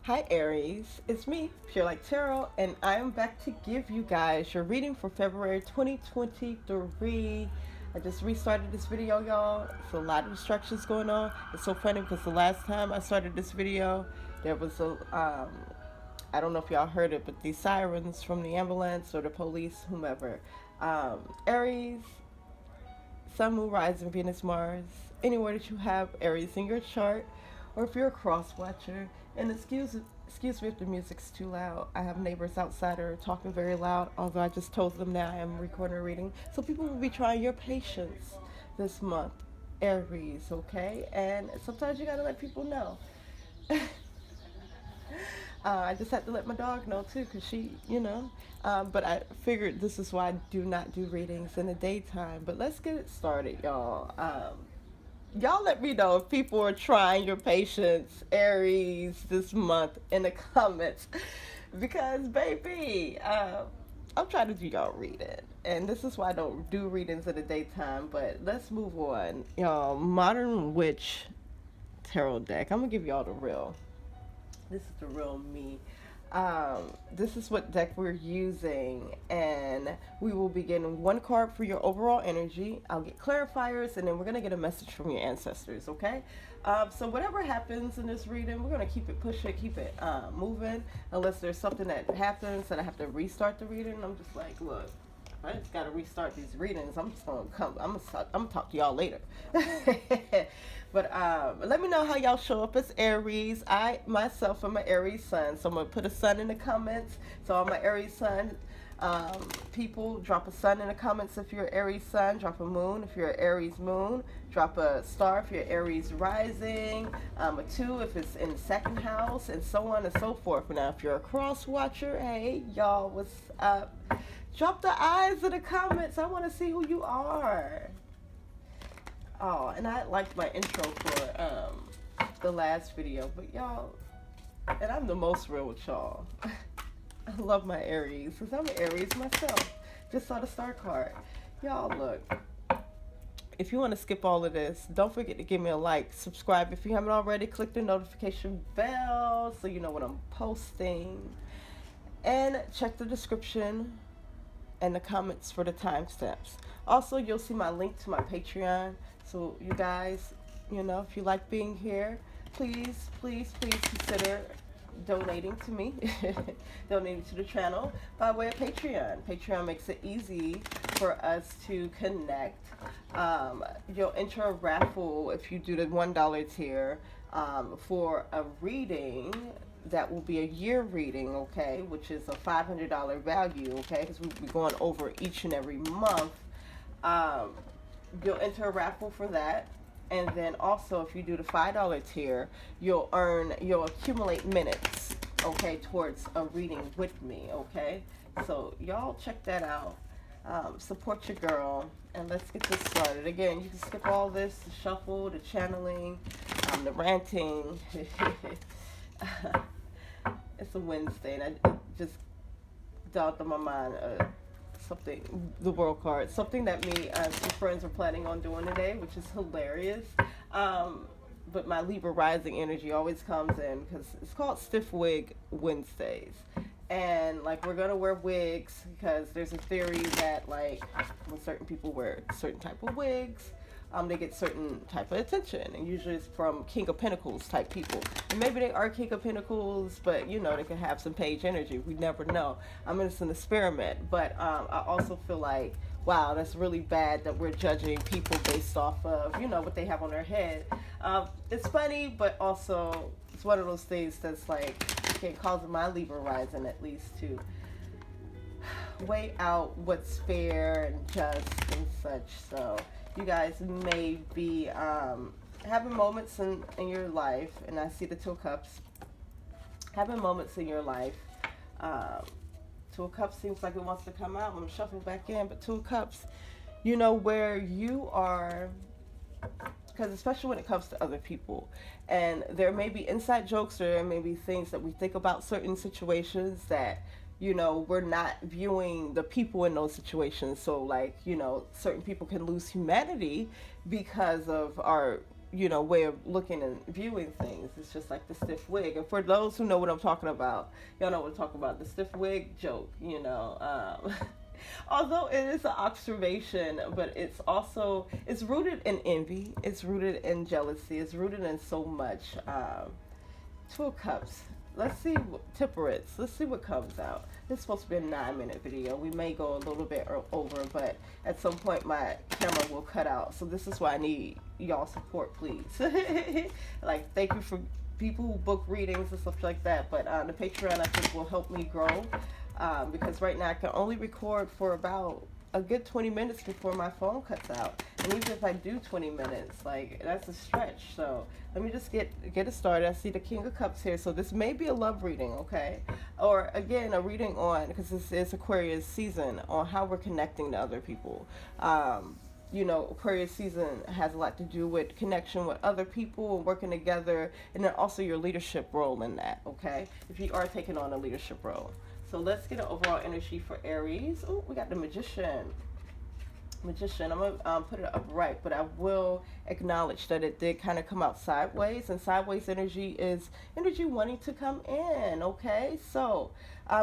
Hi Aries, it's me, PureLightTarot, and I am back to give you guys your reading for February 2023. I just restarted this video, y'all. It's a lot of distractions going on. It's so funny because the last time I started this video, there was I don't know if y'all heard it, but these sirens from the ambulance or the police, whomever. Aries, Sun, Moon, Rising, Venus, Mars, anywhere that you have Aries in your chart, or if you're a cross watcher. And excuse me if the music's too loud. I have neighbors outside that are talking very loud, although I just told them now I am recording a reading. So people will be trying your patience this month, Aries, okay? And sometimes you gotta let people know. I just had to let my dog know too, because but I figured this is why I do not do readings in the daytime. But let's get it started, y'all. Y'all let me know if people are trying your patience, Aries, this month in the comments. Because, baby, I'm trying to do y'all reading. And this is why I don't do readings in the daytime. But let's move on. Y'all, Modern Witch Tarot deck. I'm going to give y'all the real. This is the real me. This is what deck we're using, and we will be getting one card for your overall energy. I'll get clarifiers, and then we're going to get a message from your ancestors, okay? So whatever happens in this reading, we're going to keep it pushing, keep it moving, unless there's something that happens that I have to restart the reading. I'm just like, look, I just gotta restart these readings. I'm just gonna come. I'm gonna talk to y'all later. But let me know how y'all show up as Aries. I myself am an Aries sun, so I'm gonna put a sun in the comments. So I'm an Aries sun. People drop a sun in the comments if you're Aries sun. Drop a moon if you're Aries moon. Drop a star if you're Aries rising. A 2 if it's in the second house, and so on and so forth. Now, if you're a cross watcher, hey y'all, what's up? Drop the eyes in the comments. I want to see who you are. Oh, and I liked my intro for the last video, but y'all, and I'm the most real with y'all. I love my Aries, because I'm an Aries myself. Just saw the star card. Y'all, look. If you want to skip all of this, don't forget to give me a like. Subscribe if you haven't already. Click the notification bell so you know when I'm posting. And check the description and the comments for the timestamps. Also, you'll see my link to my Patreon. So you guys, if you like being here, please, please, please consider donating to me, donating to the channel by way of Patreon. Patreon makes it easy for us to connect. You'll enter a raffle if you do the $1 tier for a reading that will be a year reading, okay, which is a $500 value, okay, because we'll be going over each and every month. You'll enter a raffle for that. And then also, if you do the $5 tier, you'll accumulate minutes, okay, towards a reading with me, okay? So y'all check that out. Support your girl, and let's get this started. Again, you can skip all this, the shuffle, the channeling, the ranting. It's a Wednesday, and I just dawned on my mind the world card, something that me and some friends are planning on doing today, which is hilarious. But my Libra rising energy always comes in because it's called Stiff Wig Wednesdays. And like, we're gonna wear wigs because there's a theory that like when certain people wear certain type of wigs, they get certain type of attention, and usually it's from King of Pentacles type people. And maybe they are King of Pentacles, but they could have some page energy. We never know. It's an experiment, but I also feel like, wow, that's really bad that we're judging people based off of what they have on their head. It's funny, but also it's one of those things that's like, can cause my Libra rising at least to weigh out what's fair and just and such. So you guys may be having moments in your life, and I see the Two of Cups, having moments in your life. Two of Cups seems like it wants to come out. I'm shuffling back in, but Two of Cups, where you are, because especially when it comes to other people, and there may be inside jokes, or there may be things that we think about certain situations that we're not viewing the people in those situations. So like, certain people can lose humanity because of our way of looking and viewing things. It's just like the stiff wig. And for those who know what I'm talking about, y'all know what I'm talking about, the stiff wig joke, although it is an observation, but it's rooted in envy, it's rooted in jealousy, it's rooted in so much. Two of Cups. Let's see Temperance. Let's see what comes out. This is supposed to be a 9-minute video. We may go a little bit over, but at some point my camera will cut out. So this is why I need y'all support, please. Like, thank you for people who book readings and stuff like that. But the Patreon, I think, will help me grow. Because right now I can only record for about a good 20 minutes before my phone cuts out. And even if I do 20 minutes, like, that's a stretch. So let me just get it started. I see the King of Cups here. So this may be a love reading, okay? Or again, a reading on, because this is Aquarius season, on how we're connecting to other people. Aquarius season has a lot to do with connection with other people and working together, and then also your leadership role in that, okay? If you are taking on a leadership role. So let's get an overall energy for Aries. Oh, we got the Magician. I'm going to put it upright, but I will acknowledge that it did kind of come out sideways, and sideways energy is energy wanting to come in, okay? So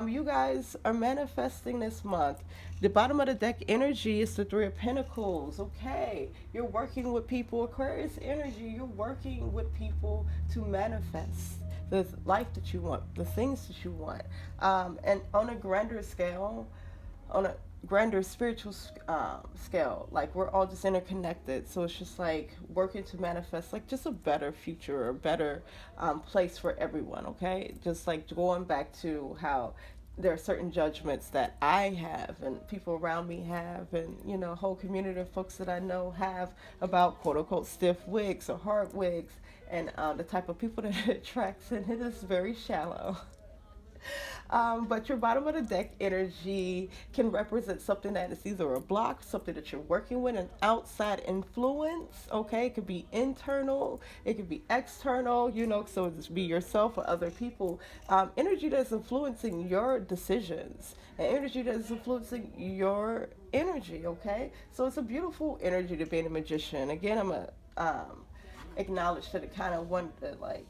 you guys are manifesting this month. The bottom of the deck energy is the Three of Pentacles, okay? You're working with people, Aquarius energy, you're working with people to manifest the life that you want, the things that you want. And on a grander scale, on a grander spiritual scale, like, we're all just interconnected. So it's just like working to manifest like just a better future, or a better place for everyone, okay? Just like going back to how there are certain judgments that I have and people around me have, and a whole community of folks that I know have, about quote unquote stiff wigs or hard wigs, and the type of people that it attracts, and it is very shallow. But your bottom of the deck energy can represent something that is either a block, something that you're working with, an outside influence, okay? It could be internal, it could be external, so it could be yourself or other people. Energy that's influencing your decisions, and energy that is influencing your energy, okay? So it's a beautiful energy to be a magician. Again, I'm going to acknowledge that it kind of wanted to, like,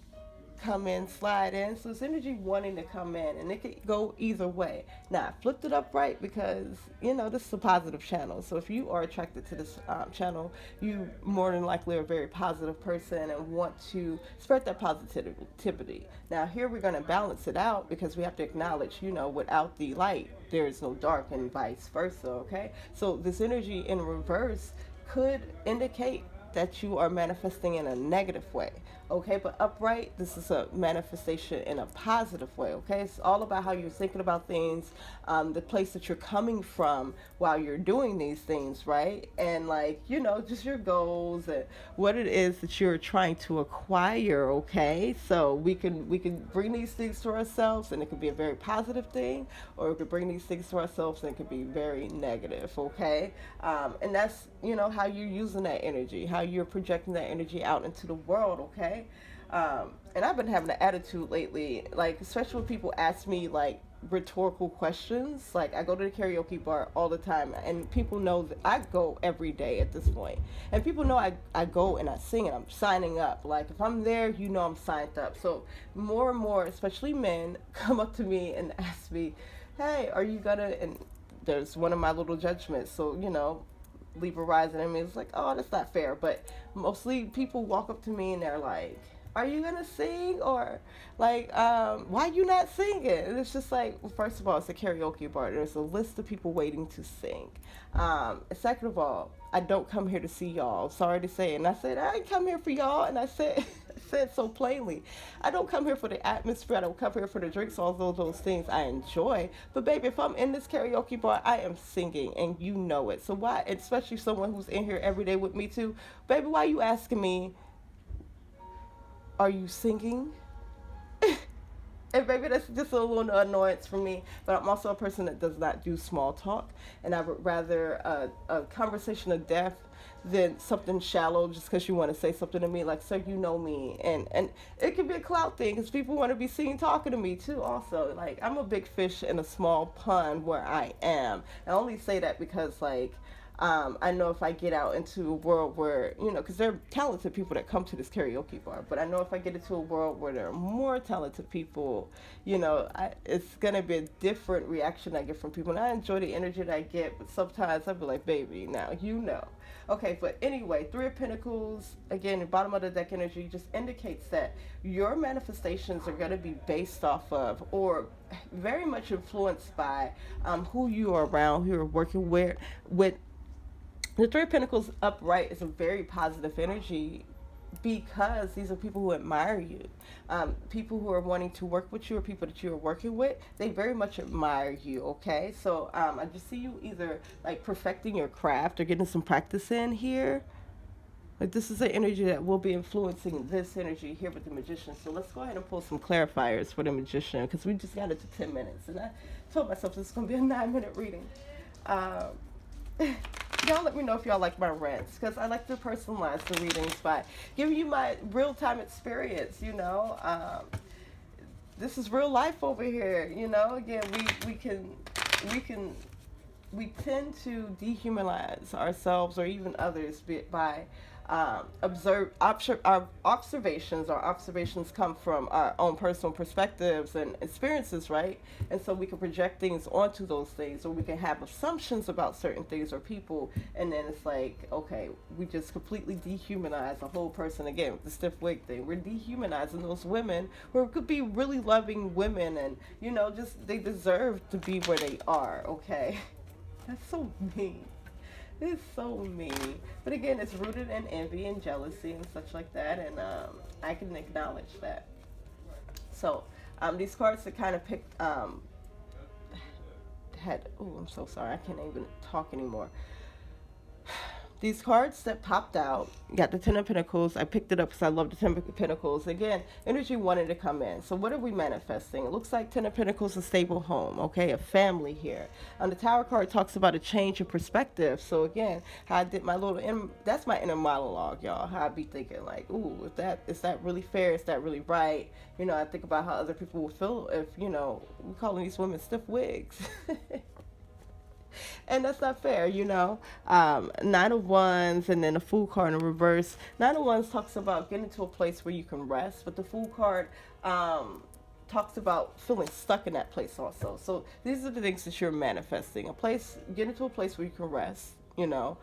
come in, slide in. So it's energy wanting to come in, and it could go either way. Now, I flipped it up right because, this is a positive channel. So if you are attracted to this channel, you more than likely are a very positive person and want to spread that positivity. Now, here we're going to balance it out, because we have to acknowledge, without the light, there is no dark, and vice versa, okay? So this energy in reverse could indicate that you are manifesting in a negative way, okay? But upright, this is a manifestation in a positive way, okay? It's all about how you're thinking about things, the place that you're coming from while you're doing these things, right? And like, just your goals and what it is that you're trying to acquire, okay? So we can bring these things to ourselves, and it could be a very positive thing, or we could bring these things to ourselves and it could be very negative, okay? And that's, how you're using that energy, how you're projecting that energy out into the world, okay? And I've been having an attitude lately, like, especially when people ask me, like, rhetorical questions. Like, I go to the karaoke bar all the time, and people know that I go every day at this point. And people know I go and I sing, and I'm signing up. Like, if I'm there, I'm signed up. So more and more, especially men, come up to me and ask me, hey, are you gonna, and there's one of my little judgments. So, Libra rising, it's like, oh, that's not fair. But mostly people walk up to me and they're like, are you gonna sing? Or like, why you not singing? And it's just like, well, first of all, it's a karaoke bar. There's a list of people waiting to sing. Second of all, I don't come here to see y'all. Sorry to say. And I said, I ain't come here for y'all. And I said so plainly, I don't come here for the atmosphere. I don't come here for the drinks, although those things I enjoy. But baby, if I'm in this karaoke bar, I am singing, and you know it. So why, especially someone who's in here every day with me too, baby, why you asking me, are you singing? And maybe that's just a little annoyance for me, but I'm also a person that does not do small talk, and I would rather a conversation of depth than something shallow just because you want to say something to me, like, so you know me. And it could be a clout thing, because people want to be seen talking to me too also. Like, I'm a big fish in a small pond where I am. I only say that because, like, I know if I get out into a world where, you know, because there are talented people that come to this karaoke bar, but I know if I get into a world where there are more talented people, you know, it's going to be a different reaction I get from people. And I enjoy the energy that I get, but sometimes I'll be like, baby, now you know. Okay, but anyway, Three of Pentacles, again, the bottom of the deck energy just indicates that your manifestations are going to be based off of, or very much influenced by, who you are around, who you're working with. The Three of Pentacles upright is a very positive energy because these are people who admire you. People who are wanting to work with you, or people that you are working with, they very much admire you, okay? So I just see you either like perfecting your craft or getting some practice in here. Like, this is an energy that will be influencing this energy here with the Magician. So let's go ahead and pull some clarifiers for the Magician, because we just got it to 10 minutes. And I told myself this is going to be a 9-minute reading. Y'all let me know if y'all like my rants, because I like to personalize the readings by giving you my real-time experience, you know. This is real life over here, you know. Again, we tend to dehumanize ourselves or even others by our observations come from our own personal perspectives and experiences, right? And so we can project things onto those things, or we can have assumptions about certain things or people, and then it's like, okay, we just completely dehumanize a whole person. Again, with the stiff wig thing, we're dehumanizing those women who could be really loving women, and, you know, just they deserve to be where they are, okay? That's so mean. It's so mean. But again, it's rooted in envy and jealousy and such like that, and I can acknowledge that. So these cards that kind of picked I'm so sorry, I can't even talk anymore. These cards that popped out, got the Ten of Pentacles. I picked it up because I love the Ten of Pentacles. Again, energy wanted to come in. So what are we manifesting? It looks like Ten of Pentacles, a stable home, okay, a family here. The Tower card talks about a change of perspective. So again, how I did my that's my inner monologue, y'all. How I be thinking like, ooh, is that really fair? Is that really right? You know, I think about how other people would feel if, you know, we're calling these women stiff wigs. And that's not fair, you know. Nine of Wands and then the Fool card in reverse. Nine of Wands talks about getting to a place where you can rest, but the Fool card talks about feeling stuck in that place also. So these are the things that you're manifesting. Getting to a place where you can rest, you know.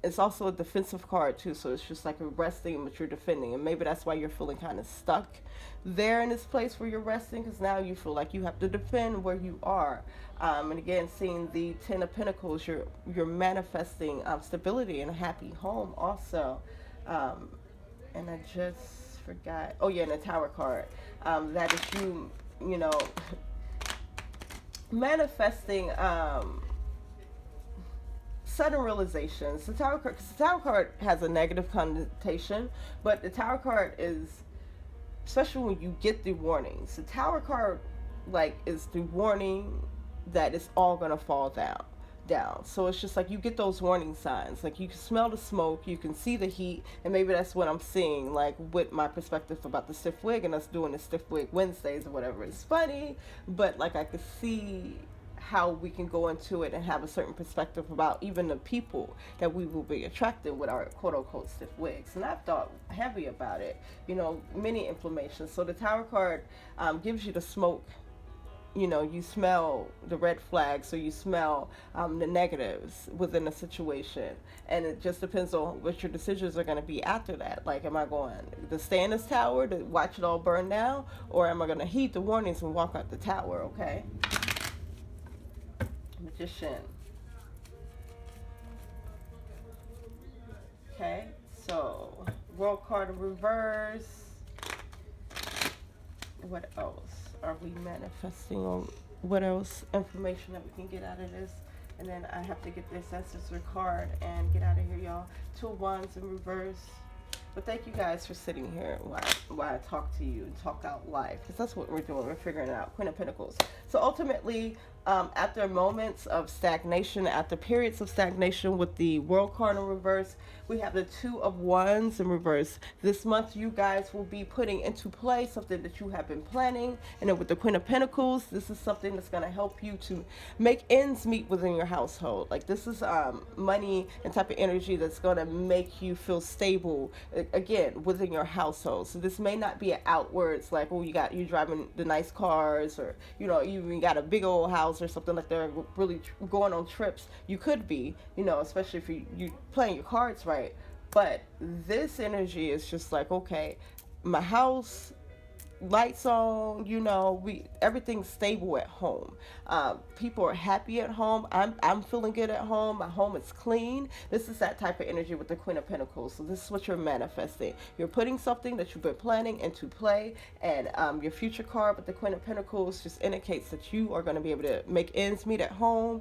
It's also a defensive card too, so it's just like a resting, but you're defending, and maybe that's why you're feeling kind of stuck there in this place where you're resting, because now you feel like you have to defend where you are. And again, seeing the Ten of Pentacles, you're manifesting stability and a happy home also. And I just forgot. Oh yeah, and the Tower card. That is you know, manifesting sudden realizations. The Tower card has a negative connotation, but the Tower card is, especially when you get the warnings, the Tower card like is the warning that it's all gonna fall down. So it's just like you get those warning signs, like you can smell the smoke, you can see the heat, and maybe that's what I'm seeing, like with my perspective about the stiff wig and us doing the stiff wig Wednesdays or whatever. It's funny, but like I could see how we can go into it and have a certain perspective about even the people that we will be attracting with our quote-unquote stiff wigs. And I've thought heavy about it, you know, many inflammations. So the Tower card gives you the smoke. You know, you smell the red flags, so you smell the negatives within a situation, and it just depends on what your decisions are going to be after that. Like, am I going to stay in this tower to watch it all burn down, or am I going to heed the warnings and walk out the tower? Okay. Magician. Okay, so World card in reverse. What else are we manifesting, or what else information that we can get out of this? And then I have to get this Ancestor card and get out of here, y'all. Two of Wands in reverse. But thank you guys for sitting here while I talk to you and talk out live, because that's what we're doing. We're figuring out Queen of Pentacles. So ultimately, After moments of stagnation, after periods of stagnation with the World card in reverse, we have the Two of Wands in reverse. This month, you guys will be putting into play something that you have been planning. And then with the Queen of Pentacles, this is something that's going to help you to make ends meet within your household. Like this is money and type of energy that's going to make you feel stable, again, within your household. So this may not be an outwards, like, oh, you driving the nice cars, or, you even got a big old house or something like that, really going on trips. You could be, especially if you playing your cards right. But this energy is just like, okay, my house, lights on, everything's stable at home. People are happy at home. I'm feeling good at home. My home is clean. This is that type of energy with the Queen of Pentacles. So this is what you're manifesting. You're putting something that you've been planning into play, and your future card with the Queen of Pentacles just indicates that you are going to be able to make ends meet at home.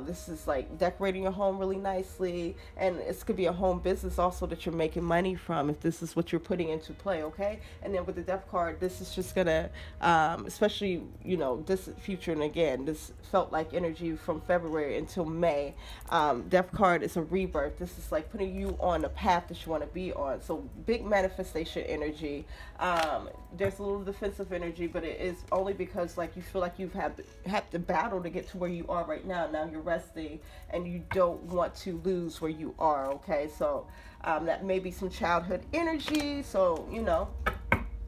This is like decorating your home really nicely, and this could be a home business also that you're making money from if this is what you're putting into play, okay? And then with the Death card, this is just gonna, especially, this future, and again, this felt like energy from February until May. Death card is a rebirth. This is like putting you on the path that you want to be on. So big manifestation energy. There's a little defensive energy, but it is only because like you feel like you've have to battle to get to where you are right now. Now you're resting, and you don't want to lose where you are, okay? So that may be some childhood energy. So,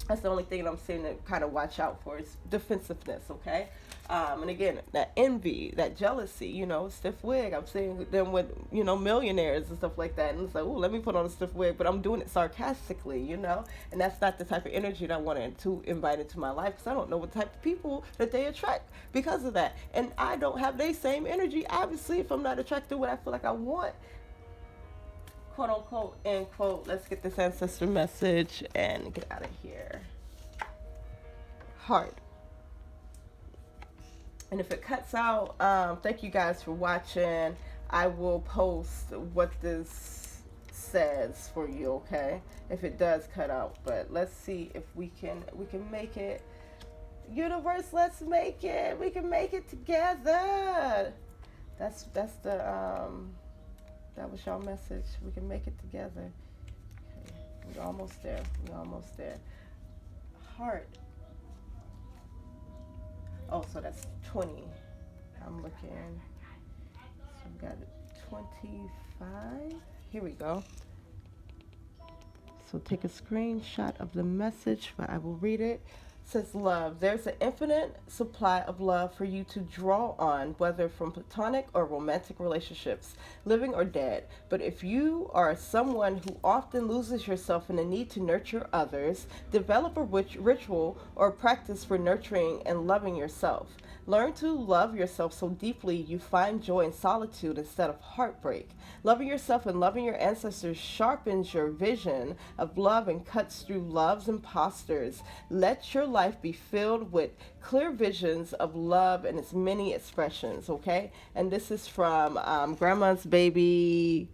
that's the only thing I'm saying to kind of watch out for is defensiveness, okay? And again, that envy, that jealousy, stiff wig. I'm seeing them with, millionaires and stuff like that. And it's like, oh, let me put on a stiff wig, but I'm doing it sarcastically, And that's not the type of energy that I wanted to invite into my life, because I don't know what type of people that they attract because of that. And I don't have the same energy, obviously, if I'm not attracted to what I feel like I want. Quote unquote, end quote. Let's get this ancestor message and get out of here. Heart. And if it cuts out, thank you guys for watching. I will post what this says for you, okay? If it does cut out, but let's see if we can make it. Universe, let's make it. We can make it together. That's the that was your message. We can make it together. Okay. We're almost there. We're almost there. Heart. Oh, so that's 20. I'm looking. So we got 25. Here we go. So take a screenshot of the message, but I will read it. Says love. There's an infinite supply of love for you to draw on, whether from platonic or romantic relationships, living or dead. But if you are someone who often loses yourself in the need to nurture others, develop a ritual or practice for nurturing and loving yourself. Learn to love yourself so deeply you find joy in solitude instead of heartbreak. Loving yourself and loving your ancestors sharpens your vision of love and cuts through love's imposters. Let your life be filled with clear visions of love and its many expressions, okay? And this is from Grandma's Baby's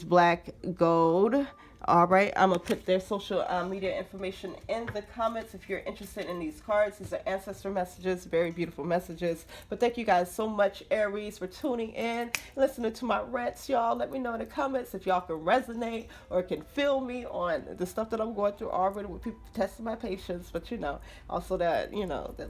Black Gold. All right, I'm going to put their social media information in the comments if you're interested in these cards. These are ancestor messages, very beautiful messages. But thank you guys so much, Aries, for tuning in, listening to my rants, y'all. Let me know in the comments if y'all can resonate or can feel me on the stuff that I'm going through already with people testing my patience. But, also that, that